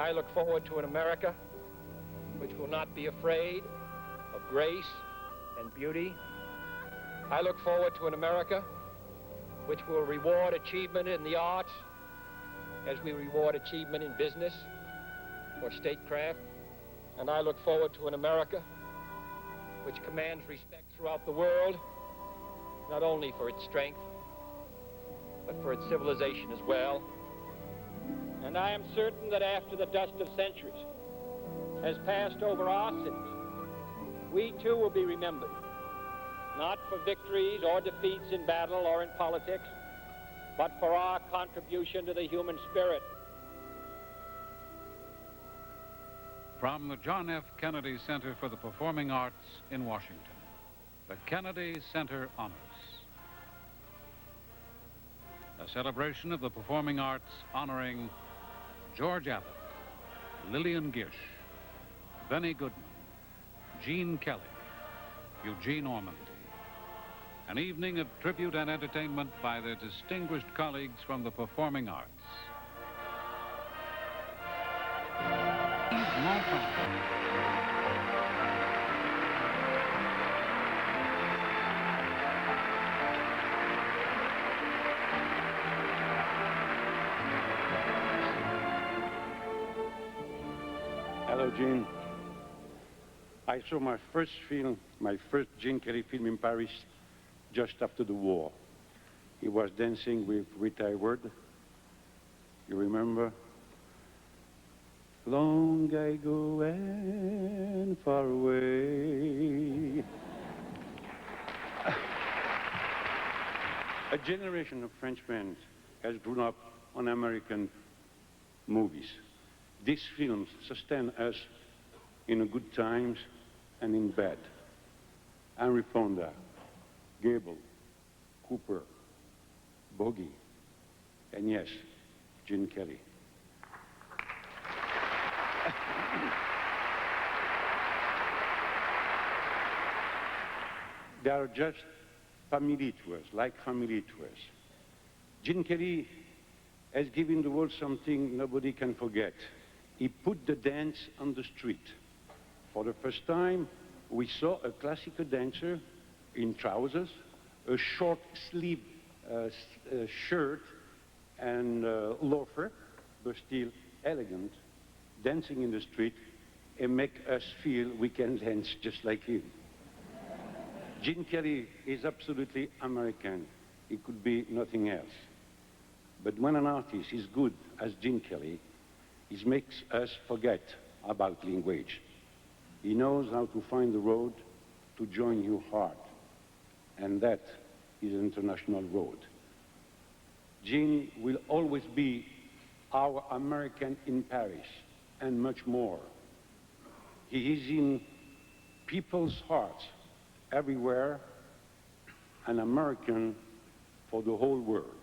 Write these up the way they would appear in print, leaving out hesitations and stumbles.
I look forward to an America which will not be afraid of grace and beauty. I look forward to an America which will reward achievement in the arts as we reward achievement in business or statecraft. And I look forward to an America which commands respect throughout the world, not only for its strength, but for its civilization as well. And I am certain that after the dust of centuries has passed over our cities, we too will be remembered, not for victories or defeats in battle or in politics, but for our contribution to the human spirit. From the John F. Kennedy Center for the Performing Arts in Washington, the Kennedy Center Honors. A celebration of the performing arts honoring George Abbott, Lillian Gish, Benny Goodman, Gene Kelly, Eugene Ormandy. An evening of tribute and entertainment by their distinguished colleagues from the performing arts. Hello, Gene. I saw my first Gene Kelly film in Paris just after the war. He was dancing with Rita Hayworth. You remember? Long ago and far away. A generation of Frenchmen has grown up on American movies. These films sustain us in the good times and in bad. Henry Fonda, Gable, Cooper, Bogey, and yes, Gene Kelly. They are just family to us, like family to us. Gene Kelly has given the world something nobody can forget. He put the dance on the street. For the first time, we saw a classical dancer in trousers, a short sleeve shirt and loafer, but still elegant, dancing in the street and make us feel we can dance just like him. Gene Kelly is absolutely American. He could be nothing else. But when an artist is good as Gene Kelly, he makes us forget about language. He knows how to find the road to join your heart. And that is an international road. Gene will always be our American in Paris and much more. He is in people's hearts everywhere, an American for the whole world.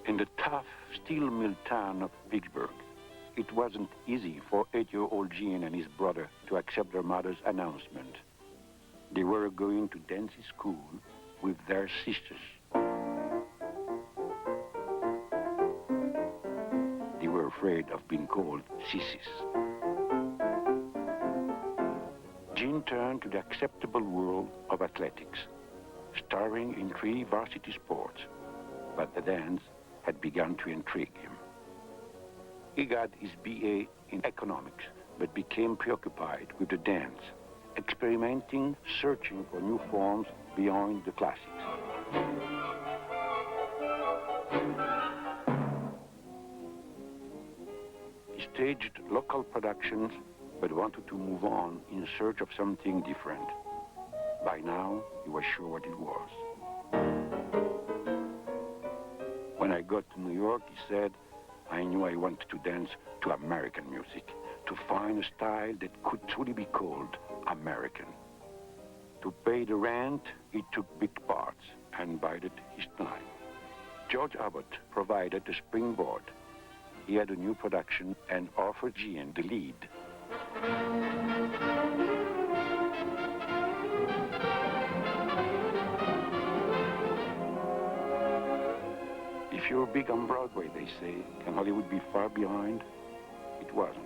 In the tough steel mill town of Vicksburg, it wasn't easy for 8-year-old Gene and his brother to accept their mother's announcement. They were going to dancing school with their sisters. They were afraid of being called sissies. Gene turned to the acceptable world of athletics, starring in 3 varsity sports, but the dance had begun to intrigue him. He got his BA in economics, but became preoccupied with the dance, experimenting, searching for new forms beyond the classics. He staged local productions, but wanted to move on in search of something different. By now, he was sure what it was. When I got to New York, he said, I knew I wanted to dance to American music, to find a style that could truly be called American. To pay the rent, he took big parts and bided his time. George Abbott provided the springboard. He had a new production and offered Gene the lead. If you're big on Broadway, they say, can Hollywood be far behind? It wasn't.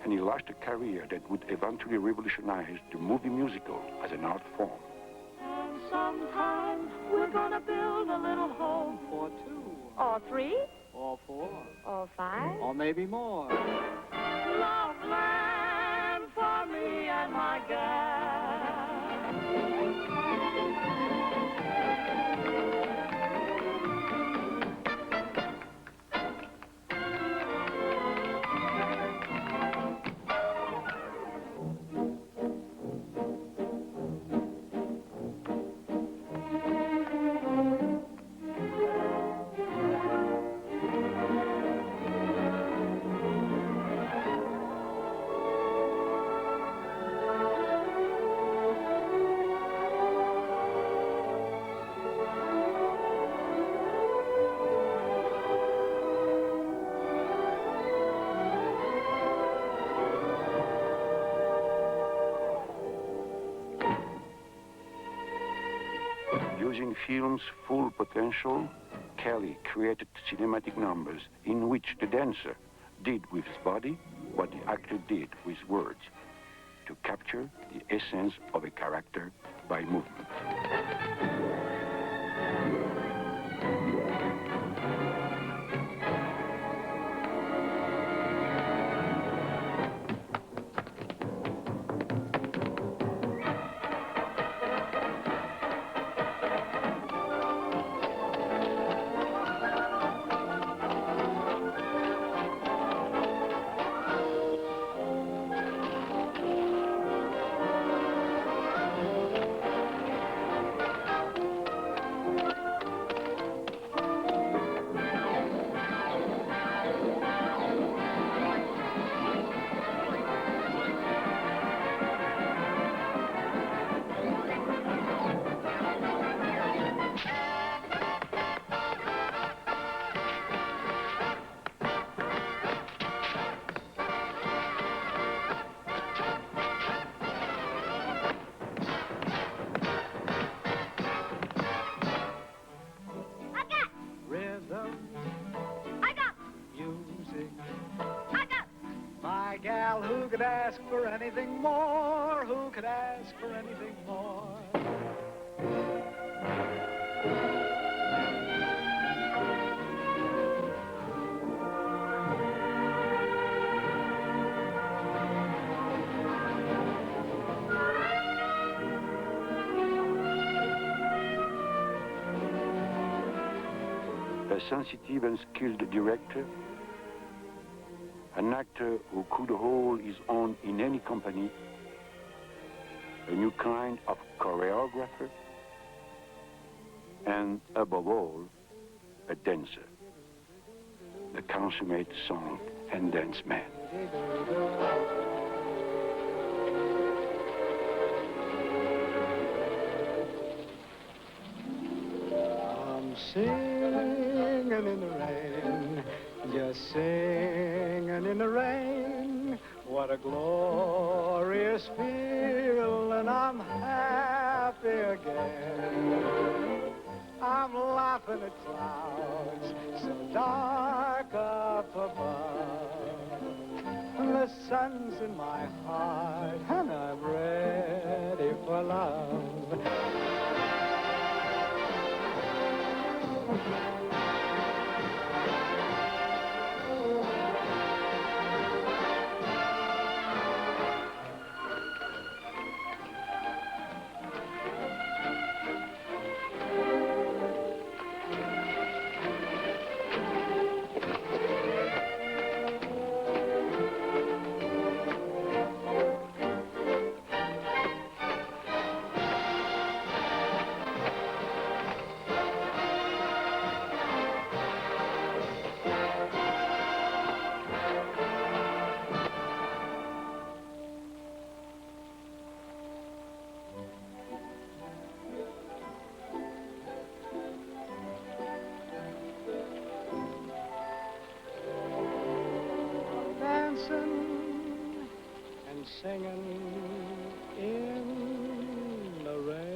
And he launched a career that would eventually revolutionize the movie musical as an art form. And sometime we're gonna build a little home for two. Or 3. Or 4. Or 5. Or maybe more. Love land for me and my gal. Using film's full potential, Kelly created cinematic numbers in which the dancer did with his body what the actor did with words, to capture the essence of a character by movement. Who could ask for anything more? Who could ask for anything more? A sensitive and skilled director, an actor who could hold his own in any company, a new kind of choreographer, and above all, a dancer, the consummate song and dance man. I'm singing in the rain, just singing in the rain. What a glorious feeling, I'm happy again. I'm laughing at clouds so dark up above. The sun's in my heart and I'm ready for love. singing in the rain.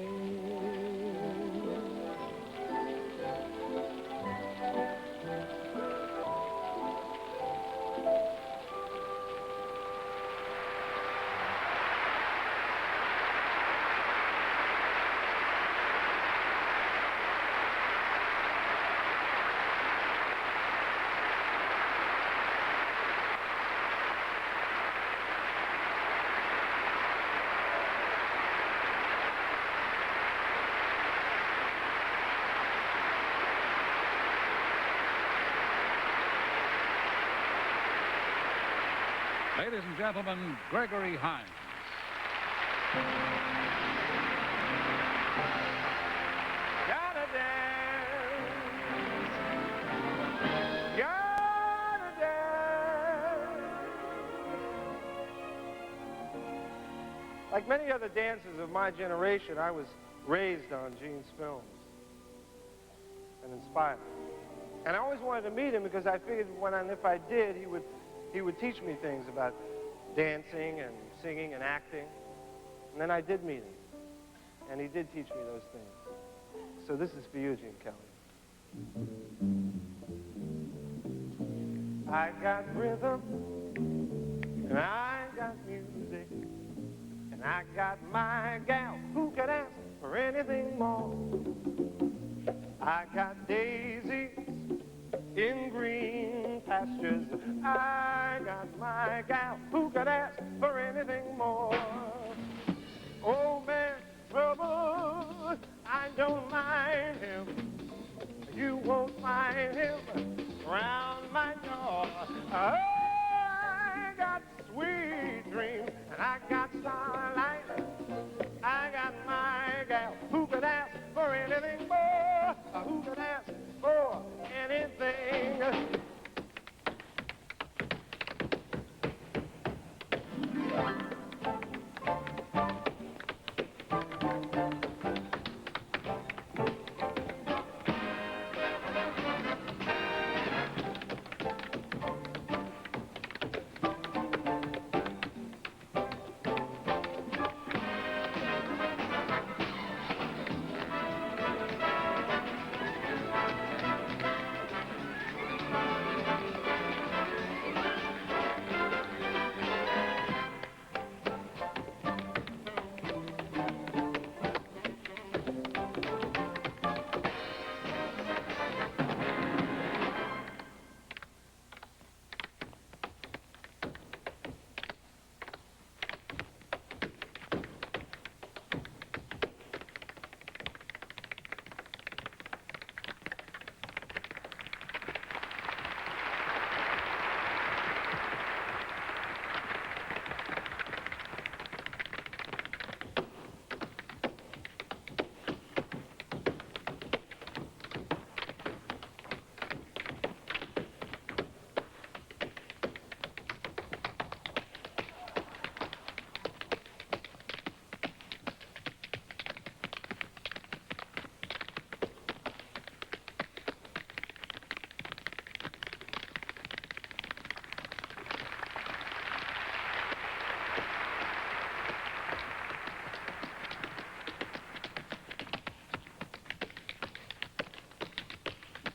Ladies and gentlemen, Gregory Hines. Gotta dance, gotta dance. Like many other dancers of my generation, I was raised on Gene's films and inspired. And I always wanted to meet him because I figured when and if I did, he would teach me things about dancing and singing and acting. And then I did meet him. And he did teach me those things. So this is for you, Gene Kelly. I got rhythm, and I got music, and I got my gal who could ask for anything more. I got daisies in green pastures. I got my gal who could ask for anything more. Old man trouble, I don't mind him. You won't find him around my door. I got sweet dreams and I got starlight. I got my gal who could ask for anything more. Who could ask for anything?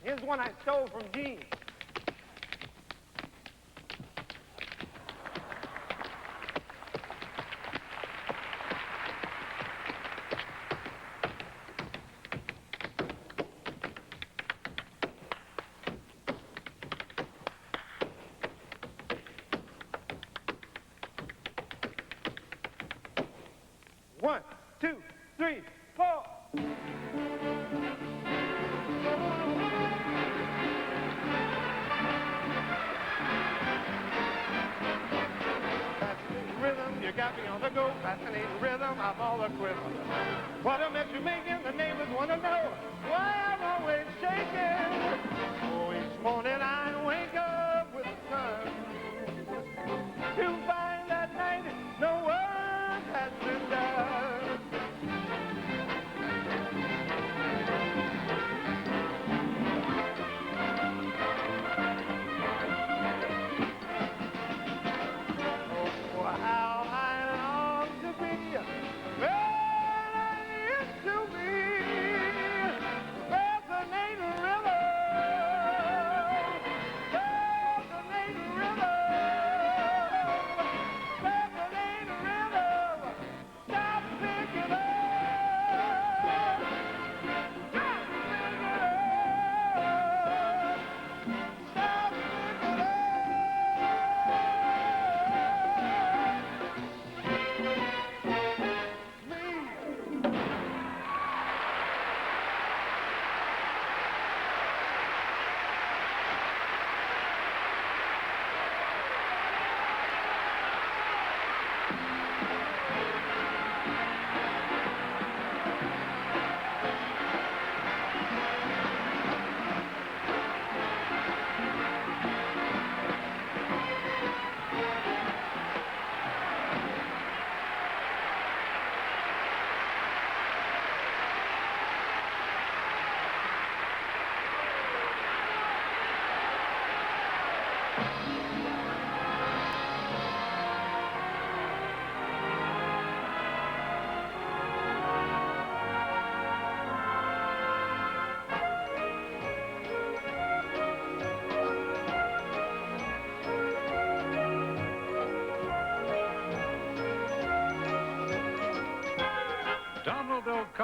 Here's one I stole from Gene. One, two, three, four. You got me on the go, fascinating rhythm, I'm all a quiver. What a mess you're making, the neighbors want to know why I'm always shaking. Oh, each morning I wake up with the sun to find that night no work has been done. Oh, how I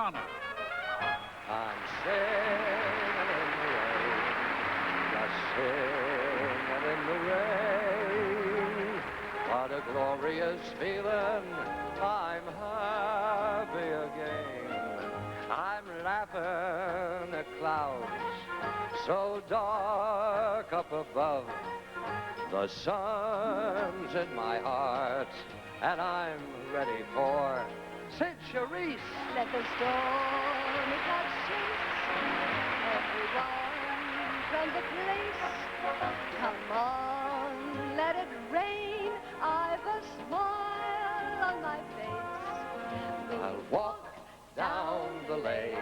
O'Conner. I'm singing in the rain, just singing in the rain. What a glorious feeling, I'm happy again. I'm laughing at clouds so dark up above. The sun's in my heart, and I'm ready for Sid Charisse. Let the stormy clouds chase everyone from the place. Come on, let it rain. I've a smile on my face. I'll walk down the lane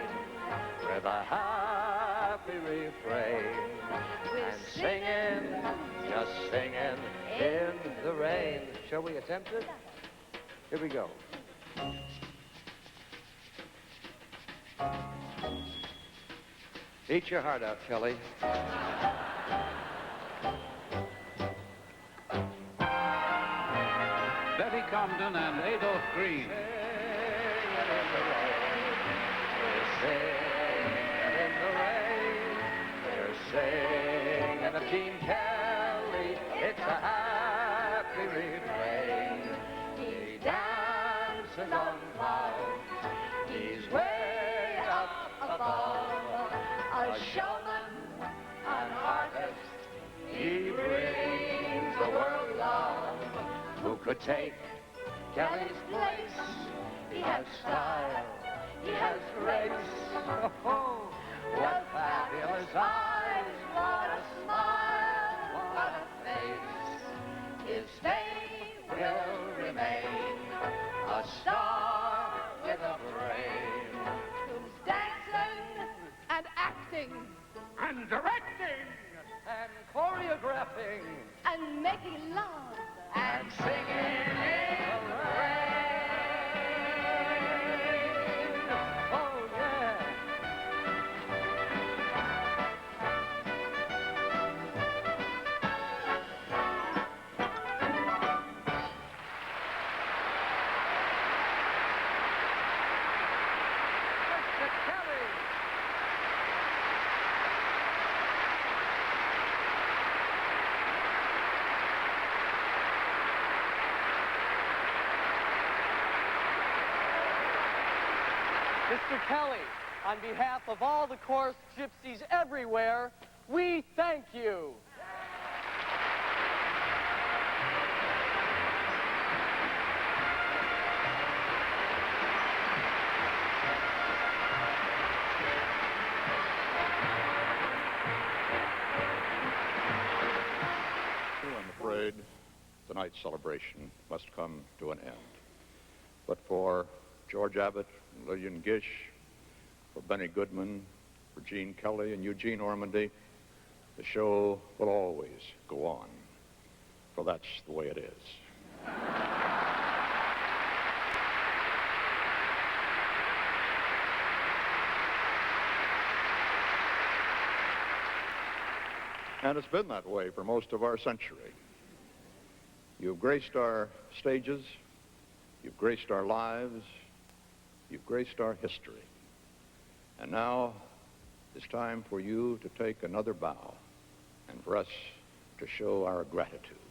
with a happy refrain and singing, just singing in the rain. Shall we attempt it? Here we go. Eat your heart out, Kelly. Betty Comden and Adolph Green. Singing in the rain. They're singing of Gene Kelly. It's a happy refrain. He dances on clouds. He's way up above. A showman, an artist. He brings the world love. Who could take Kelly's place? He has style. He has grace. Oh, what fabulous eyes, what a smile, what a face. His fame will remain a star with a brain. Who's dancing and acting And directing and choreographing and making love and singing in the rain. Oh, yeah. Mr. Kelly. Mr. Kelly, on behalf of all the chorus gypsies everywhere, we thank you. I'm afraid tonight's celebration must come to an end. But for George Abbott and Lillian Gish, for Benny Goodman, for Gene Kelly and Eugene Ormandy, the show will always go on, for that's the way it is. And it's been that way for most of our century. You've graced our stages, you've graced our lives, you've graced our history. And now it's time for you to take another bow and for us to show our gratitude.